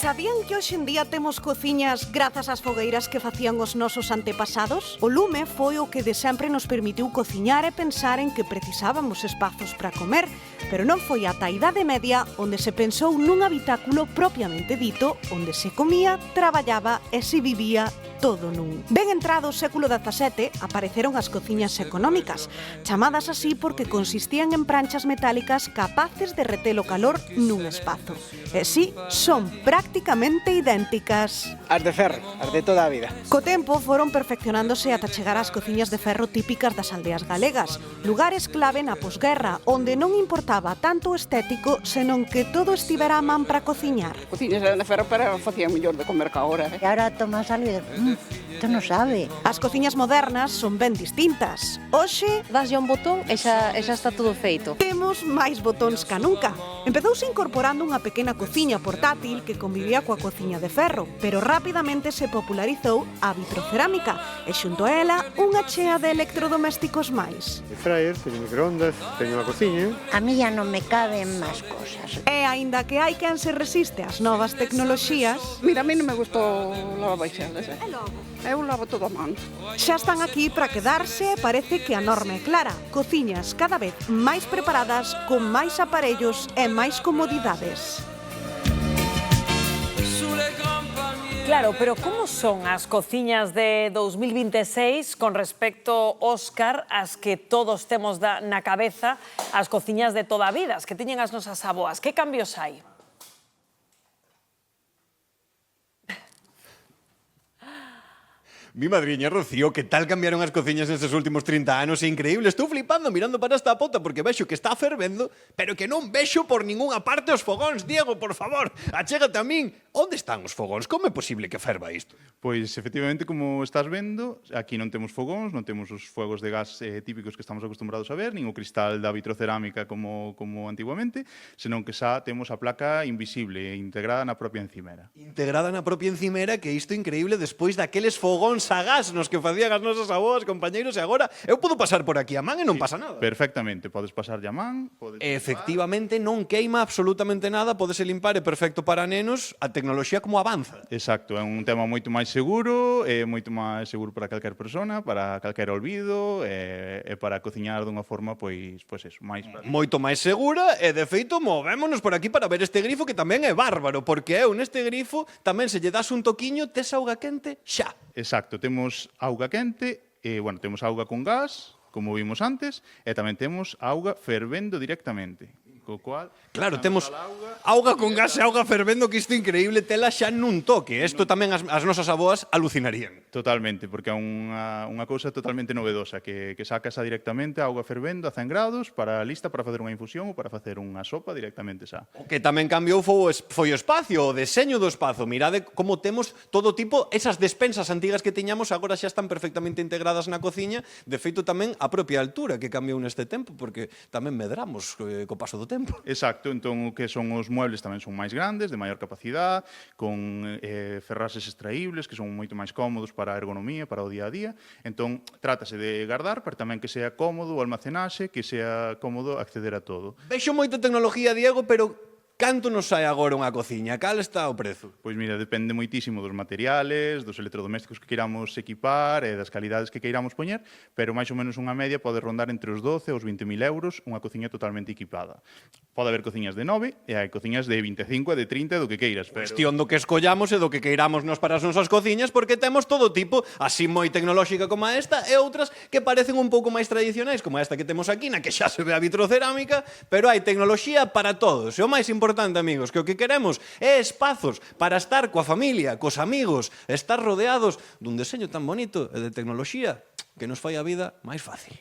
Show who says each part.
Speaker 1: Sabían que hoxe en día temos cociñas grazas ás fogueiras que facían os nosos antepasados? O lume foi o que de sempre nos permitiu cociñar e pensar en que precisábamos espazos para comer, pero non foi ata a Idade Media onde se pensou nun habitáculo propiamente dito, onde se comía, traballaba e se vivía todo nun. Ben entrado o século XVII apareceron as cociñas económicas, chamadas así porque consistían en pranchas metálicas capaces de reter o calor nun espazo. E si, son prácticamente idénticas.
Speaker 2: As de ferro, as de toda a vida.
Speaker 1: Co tempo foron perfeccionándose ata chegar ás cociñas de ferro típicas das aldeas galegas, lugares clave na posguerra, onde non importaba tanto o estético, senón que todo estivera a man para cociñar.
Speaker 3: Cociñas eran de ferro, pero facían mellor de comer que agora.
Speaker 4: E ahora tomas algo e isto non sabe.
Speaker 1: As cociñas modernas son ben distintas. Hoxe
Speaker 5: Daslle un botón e xa está todo feito.
Speaker 1: temos máis botóns ca nunca. Empezouse incorporando unha pequena cociña portátil que convivía coa cociña de ferro, pero rapidamente se popularizou a vitrocerámica e xunto a ela unha chea de electrodomésticos máis.
Speaker 6: Fryer, teño microondas, teño unha cociña.
Speaker 4: A mí ya non me caben máis cosas.
Speaker 1: E aínda que hai quen se resiste ás novas tecnoloxías,
Speaker 3: Mira, a mí non me gustou lavabaixelas, Eu lavo todo a man.
Speaker 1: xa están aquí para quedarse e parece que a norma é clara. Cociñas cada vez máis preparadas, con máis aparellos e máis comodidades.
Speaker 7: Claro, pero como son as cociñas de 2026 con respecto, Óscar, ás que todos temos na cabeza, as cociñas de toda a vida, as que tiñen as nosas avoas? Que cambios hai?
Speaker 8: Mi madriña, Rocío, que tal cambiaron as cociñas nestes últimos 30 anos? É increíble, estou flipando mirando para esta pota porque vexo que está fervendo, pero que non vexo por ningunha parte os fogóns. Diego, por favor, achégate a min. Onde están os fogóns? Como é posible que ferva isto?
Speaker 9: Pois, efectivamente, como estás vendo, aquí non temos fogóns, non temos os fuegos de gas típicos que estamos acostumbrados a ver, nin o cristal da vitrocerámica como antiguamente, senón que xa temos a placa invisible integrada na propia encimera.
Speaker 8: Integrada na propia encimera, que isto é increíble despois daqueles fogóns a gas nos que facían as nosas avoas, compañeiros, e agora eu podo pasar por aquí a man e non pasa nada.
Speaker 9: Perfectamente, podes pasar a man, podes...
Speaker 8: Efectivamente, non queima absolutamente nada, podese limpar, é perfecto para nenos, a tecnoloxía como avanza.
Speaker 9: Exacto, é un tema moito máis seguro, é moito máis seguro para calquer persona, para calquer olvido, e para cociñar dunha forma, pois eso, máis...
Speaker 8: Moito máis segura, e de feito movémonos por aquí para ver este grifo que tamén é bárbaro, porque eu neste grifo tamén se lle das un toquiño, tes auga quente, xa.
Speaker 9: Exacto, temos auga quente, temos auga con gas, como vimos antes, e tamén temos auga fervendo directamente. Co cual,
Speaker 8: claro, temos auga con gas e auga fervendo, que isto é increíble, tela xa nun toque. Isto tamén as nosas avoas alucinarían.
Speaker 9: Totalmente, porque é unha cousa totalmente novedosa, que sacas directamente a auga fervendo a 100 grados, lista para facer unha infusión ou para facer unha sopa directamente xa.
Speaker 8: O que tamén cambiou foi o espacio, o deseño do espazo. Mirade como temos todo tipo, esas despensas antigas que tiñamos agora xa están perfectamente integradas na cociña, de feito tamén a propia altura que cambiou neste tempo, porque tamén medramos co paso do tempo.
Speaker 9: Exacto, entón o que son os muebles tamén son máis grandes, de maior capacidade, con ferraxes extraíbles que son moito máis cómodos para a ergonomía, para o día a día. Entón, trátase de guardar, pero tamén que sea cómodo o almacenaxe, que sea cómodo acceder a todo.
Speaker 8: Vexo moita tecnología, Diego, pero canto nos sai agora unha cociña? Cal está o prezo?
Speaker 9: Pois mira, depende moitísimo dos materiales, dos electrodomésticos que queiramos equipar e das calidades que queiramos poñer, pero máis ou menos unha media pode rondar entre os 12 e os 20.000 euros unha cociña totalmente equipada. Pode haber cociñas de 9 e hai cociñas de 25 e de 30 do que queiras.
Speaker 8: Cuestión do que escollamos e do que queiramos nos para as nosas cociñas, porque temos todo tipo, así moi tecnolóxica como esta, e outras que parecen un pouco máis tradicionais, como esta que temos aquí, na que xa se ve a vitrocerámica, pero hai tecnoloxía para todos. E o máis importante, amigos, que o que queremos é espazos para estar coa familia, cos amigos, estar rodeados dun deseño tan bonito e de tecnoloxía que nos fai a vida máis fácil.